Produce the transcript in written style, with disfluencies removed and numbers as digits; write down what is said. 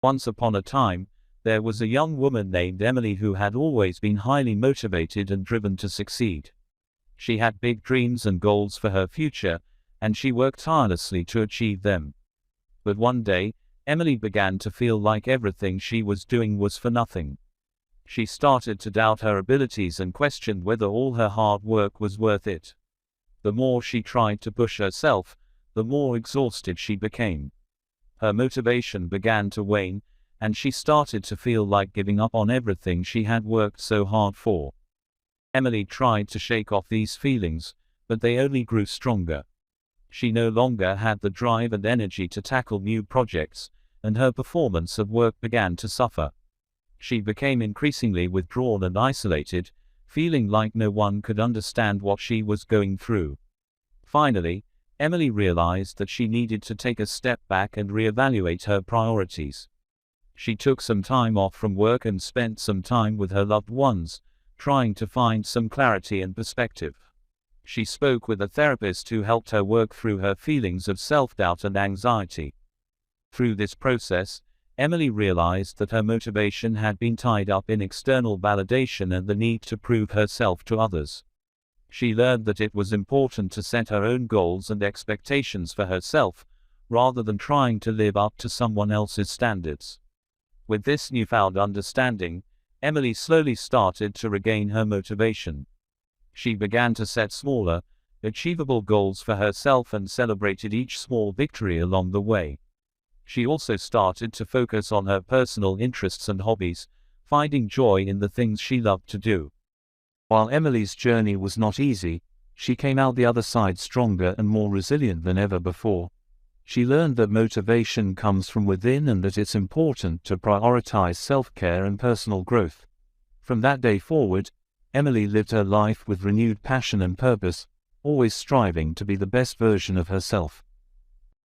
Once upon a time, there was a young woman named Emily who had always been highly motivated and driven to succeed. She had big dreams and goals for her future, and she worked tirelessly to achieve them. But one day, Emily began to feel like everything she was doing was for nothing. She started to doubt her abilities and questioned whether all her hard work was worth it. The more she tried to push herself, the more exhausted she became. Her motivation began to wane, and she started to feel like giving up on everything she had worked so hard for. Emily tried to shake off these feelings, but they only grew stronger. She no longer had the drive and energy to tackle new projects, and her performance at work began to suffer. She became increasingly withdrawn and isolated, feeling like no one could understand what she was going through. Finally, Emily realized that she needed to take a step back and reevaluate her priorities. She took some time off from work and spent some time with her loved ones, trying to find some clarity and perspective. She spoke with a therapist who helped her work through her feelings of self-doubt and anxiety. Through this process, Emily realized that her motivation had been tied up in external validation and the need to prove herself to others. She learned that it was important to set her own goals and expectations for herself, rather than trying to live up to someone else's standards. With this newfound understanding, Emily slowly started to regain her motivation. She began to set smaller, achievable goals for herself and celebrated each small victory along the way. She also started to focus on her personal interests and hobbies, finding joy in the things she loved to do. While Emily's journey was not easy, she came out the other side stronger and more resilient than ever before. She learned that motivation comes from within and that it's important to prioritize self-care and personal growth. From that day forward, Emily lived her life with renewed passion and purpose, always striving to be the best version of herself.